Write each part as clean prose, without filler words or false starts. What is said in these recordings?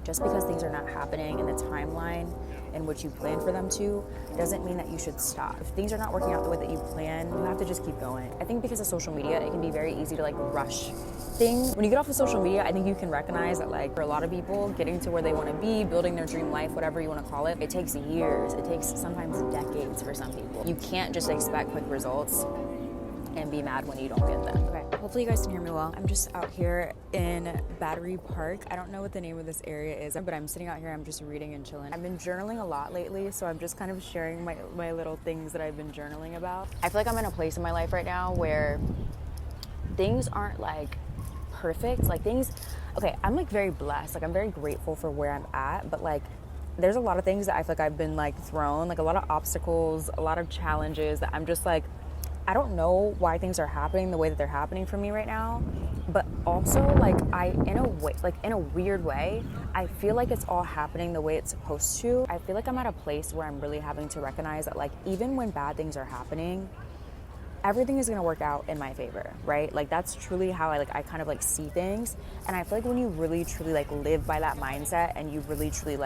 Just because things are not happening in the timeline in which you plan for them to doesn't mean that you should stop. If things are not working out the way that you plan, you have to just keep going. I think because of social media, it can be very easy to rush things. When you get off of social media, I think you can recognize that for a lot of people, getting to where they want to be, building their dream life, whatever you want to call it, it takes years. It takes sometimes decades for some people. You can't just expect quick results and be mad when you don't get them. Okay, hopefully you guys can hear me well. I'm just out here in Battery Park. I don't know what the name of this area is, but I'm sitting out here, I'm just reading and chilling. I've been journaling a lot lately, so I'm just kind of sharing my little things that I've been journaling about. I feel like I'm in a place in my life right now where things aren't perfect. Okay, I'm very blessed. I'm very grateful for where I'm at, but there's a lot of things that I feel like I've been thrown, a lot of obstacles, a lot of challenges that I'm just I don't know why things are happening the way that they're happening for me right now, but also in a weird way, I feel like it's all happening the way it's supposed to. I feel like I'm at a place where I'm really having to recognize that even when bad things are happening, everything is going to work out in my favor, right? That's truly how I kind of see things. And I feel like when you really truly live by that mindset and you really truly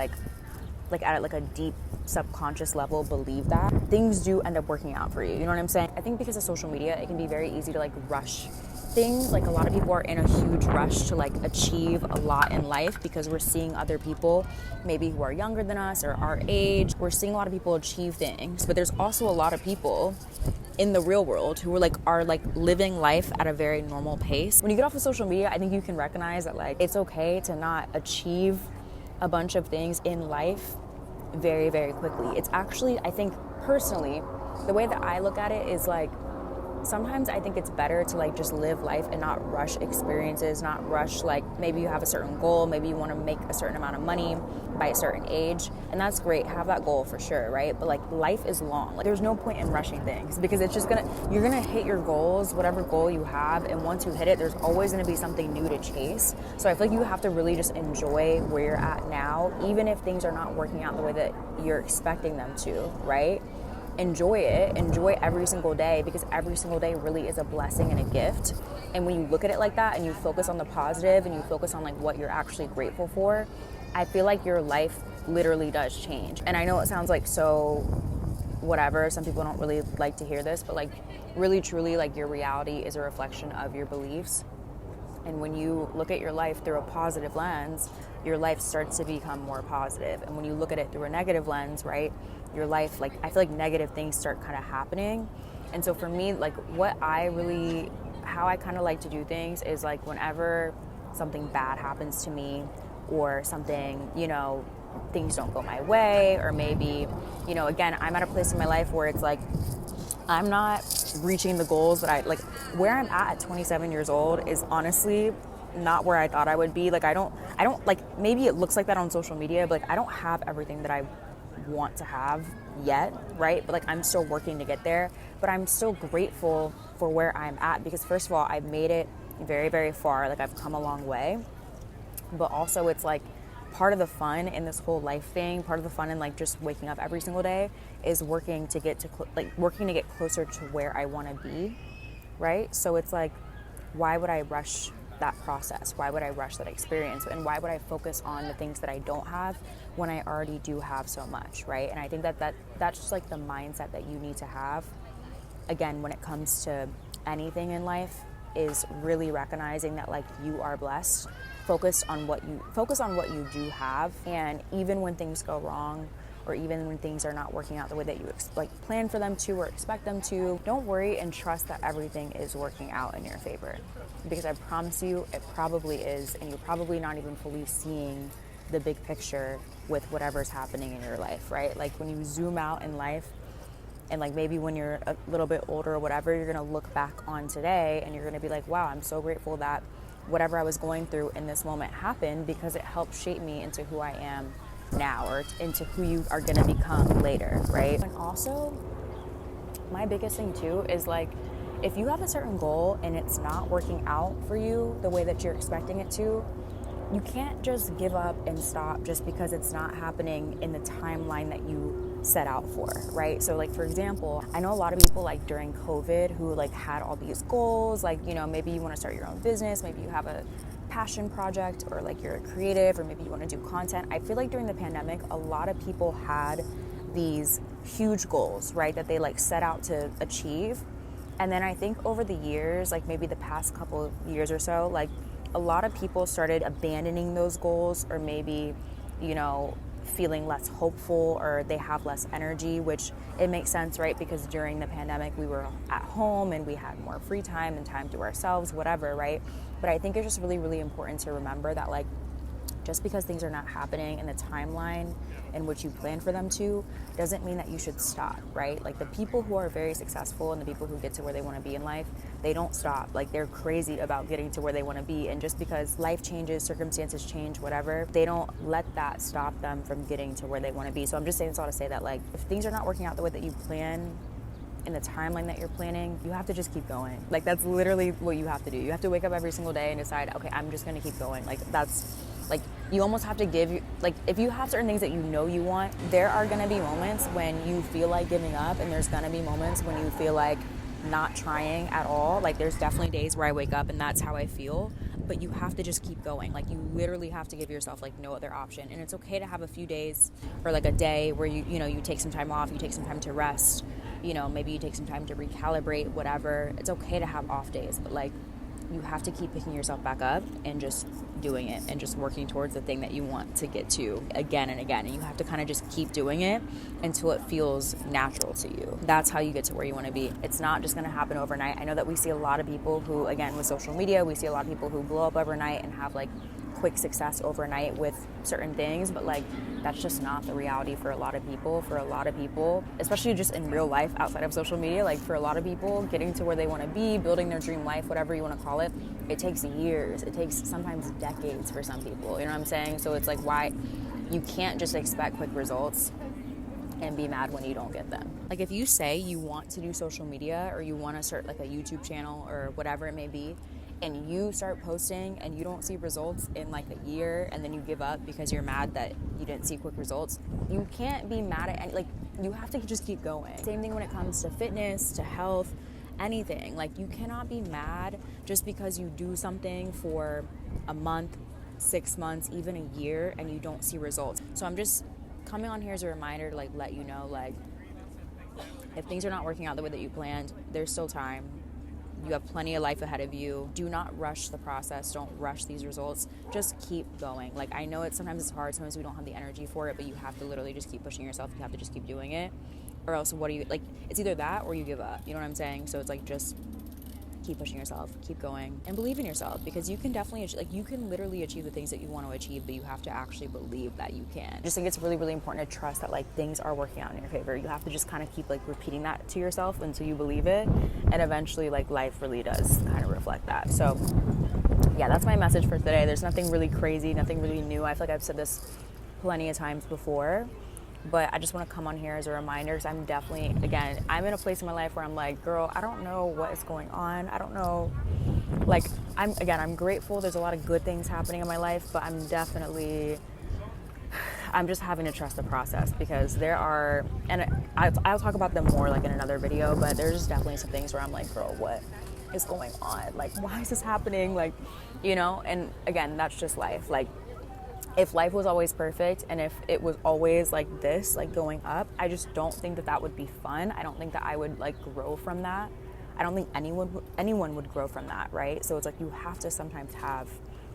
at a deep subconscious level believe that, things do end up working out for you. You know what I'm saying? I think because of social media, it can be very easy to rush things. A lot of people are in a huge rush to achieve a lot in life because we're seeing other people maybe who are younger than us or our age. We're seeing a lot of people achieve things, but there's also a lot of people in the real world who are living life at a very normal pace. When you get off of social media, I think you can recognize that it's okay to not achieve a bunch of things in life very, very quickly. It's actually, I think personally, the way that I look at it is sometimes I think it's better to just live life and not rush experiences, not rush maybe you have a certain goal, maybe you want to make a certain amount of money by a certain age, and that's great, have that goal for sure, right? But life is long. There's no point in rushing things because it's just you're gonna hit your goals, whatever goal you have, and once you hit it, there's always gonna be something new to chase. So I feel like you have to really just enjoy where you're at now, even if things are not working out the way that you're expecting them to, right? Enjoy it, enjoy every single day, because every single day really is a blessing and a gift. And when you look at it like that and you focus on the positive and you focus on what you're actually grateful for, I feel like your life literally does change. And I know it sounds so whatever, some people don't really like to hear this, but really truly your reality is a reflection of your beliefs. And when you look at your life through a positive lens, your life starts to become more positive. And when you look at it through a negative lens, right, your life, I feel like negative things start kind of happening. And so for me, how I kind of like to do things is whenever something bad happens to me or something, things don't go my way, or maybe, again, I'm at a place in my life where it's I'm not reaching the goals that where I'm at 27 years old is honestly not where I thought I would be. I don't maybe it looks like that on social media, but I don't have everything that I want to have yet, right? But I'm still working to get there, but I'm still grateful for where I'm at because first of all, I've made it very, very far. I've come a long way, but also it's part of the fun in this whole life thing, part of the fun in just waking up every single day is working to get closer to where I want to be, right? So it's why would I rush that process? Why would I rush that experience? And why would I focus on the things that I don't have when I already do have so much, right? And I think that's just the mindset that you need to have, again, when it comes to anything in life, is really recognizing that you are blessed. Focus on what you do have, and even when things go wrong, or even when things are not working out the way that you plan for them to or expect them to, don't worry and trust that everything is working out in your favor. Because I promise you, it probably is, and you're probably not even fully seeing the big picture with whatever's happening in your life, right? When you zoom out in life, and maybe when you're a little bit older or whatever, you're gonna look back on today and you're gonna be wow, I'm so grateful that whatever I was going through in this moment happened because it helped shape me into who I am now, or into who you are going to become later, right? And also, my biggest thing too is if you have a certain goal and it's not working out for you the way that you're expecting it to, you can't just give up and stop just because it's not happening in the timeline that you set out for, right? So for example, I know a lot of people during COVID who had all these goals, maybe you want to start your own business, maybe you have a passion project, or like you're a creative, or maybe you want to do content. I feel like during the pandemic, a lot of people had these huge goals, right, that they like set out to achieve. And then I think over the years, like maybe the past couple of years or so, like a lot of people started abandoning those goals, or maybe, you know, feeling less hopeful, or they have less energy, which it makes sense, right? Because during the pandemic, we were at home and we had more free time and time to ourselves, whatever, right? But I think it's just really, really important to remember that, like, just because things are not happening in the timeline in which you plan for them to, doesn't mean that you should stop, right? Like the people who are very successful and the people who get to where they want to be in life, they don't stop. Like they're crazy about getting to where they want to be. And just because life changes, circumstances change, whatever, they don't let that stop them from getting to where they want to be. So I'm just saying this all to say that, like, if things are not working out the way that you plan, in the timeline that you're planning, you have to just keep going. Like that's literally what you have to do. You have to wake up every single day and decide, okay, I'm just going to keep going. Like that's, like, you almost have to give, like, if you have certain things that you know you want, there are going to be moments when you feel like giving up, and there's going to be moments when you feel like not trying at all. Like there's definitely days where I wake up and that's how I feel, but you have to just keep going. Like you literally have to give yourself like no other option. And it's okay to have a few days or like a day where you know, you take some time off, you take some time to rest, you know, maybe you take some time to recalibrate, whatever. It's okay to have off days, but like you have to keep picking yourself back up and just doing it and just working towards the thing that you want to get to again and again. And you have to kind of just keep doing it until it feels natural to you. That's how you get to where you want to be. It's not just going to happen overnight. I know that we see a lot of people who, again, with social media, we see a lot of people who blow up overnight and have like quick success overnight with certain things, but like that's just not the reality for a lot of people. For a lot of people, especially just in real life outside of social media, like for a lot of people, getting to where they want to be, building their dream life, whatever you want to call it, it takes years. It takes sometimes decades for some people. You know what I'm saying? So it's like, why you can't just expect quick results and be mad when you don't get them. Like if you say you want to do social media, or you want to start like a YouTube channel or whatever it may be, and you start posting and you don't see results in like a year, and then you give up because you're mad that you didn't see quick results, you can't be mad at any, like you have to just keep going. Same thing when it comes to fitness, to health, anything. Like you cannot be mad just because you do something for a month, 6 months, even a year, and you don't see results. So I'm just coming on here as a reminder to like let you know, like if things are not working out the way that you planned, there's still time. You have plenty of life ahead of you. Do not rush the process. Don't rush these results. Just keep going. Like I know sometimes it's hard. Sometimes we don't have the energy for it, but you have to literally just keep pushing yourself. You have to just keep doing it, or else what do you, like, it's either that or you give up. You know what I'm saying? So it's like, just keep pushing yourself, keep going, and believe in yourself, because you can definitely like you can literally achieve the things that you want to achieve, but you have to actually believe that you can. I just think it's really, really important to trust that like things are working out in your favor. You have to just kind of keep like repeating that to yourself until you believe it, and eventually like life really does kind of reflect that. So yeah, that's my message for today. There's nothing really crazy, nothing really new. I feel like I've said this plenty of times before, but I just want to come on here as a reminder, because I'm definitely, again, I'm in a place in my life where I'm like, girl, I don't know what is going on. I don't know. Like, I'm grateful. There's a lot of good things happening in my life, but I'm just having to trust the process, because there are, and I'll talk about them more like in another video, but there's just definitely some things where I'm like, girl, what is going on? Like, why is this happening? Like, you know, and again, that's just life. Like, if life was always perfect and if it was always like this, like going up, I just don't think that would be fun. I don't think that I would like grow from that. I don't think anyone would grow from that, right? So it's like you have to sometimes have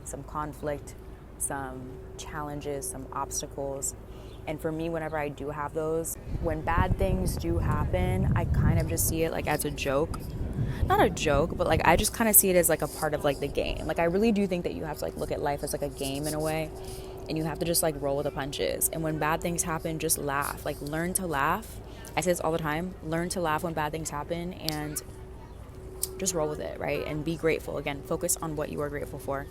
some conflict, some challenges, some obstacles. And for me, whenever I do have those, when bad things do happen, I kind of just see it like as a joke. Not a joke, but like I just kind of see it as like a part of like the game. Like I really do think that you have to like look at life as like a game in a way, and you have to just like roll with the punches. And when bad things happen, just laugh. Like learn to laugh. I say this all the time. Learn to laugh when bad things happen and just roll with it, right? And be grateful. Again, focus on what you are grateful for,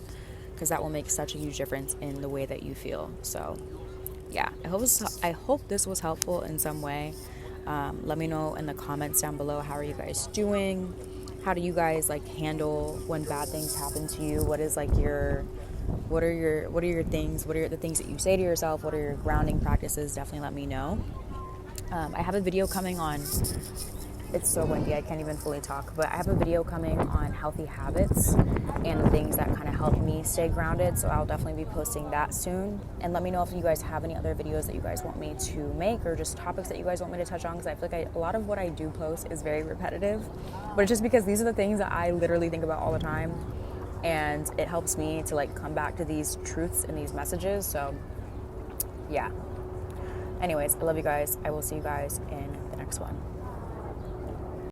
because that will make such a huge difference in the way that you feel. So yeah, I hope this was helpful in some way. Let me know in the comments down below, how are you guys doing? How do you guys like handle when bad things happen to you? What are your things? What are the things that you say to yourself? What are your grounding practices? Definitely let me know. I have a video coming on It's so windy, I can't even fully talk. But I have a video coming on healthy habits and things that kind of help me stay grounded. So I'll definitely be posting that soon. And let me know if you guys have any other videos that you guys want me to make, or just topics that you guys want me to touch on, because I feel like a lot of what I do post is very repetitive. But it's just because these are the things that I literally think about all the time. And it helps me to like come back to these truths and these messages. So yeah. Anyways, I love you guys. I will see you guys in the next one.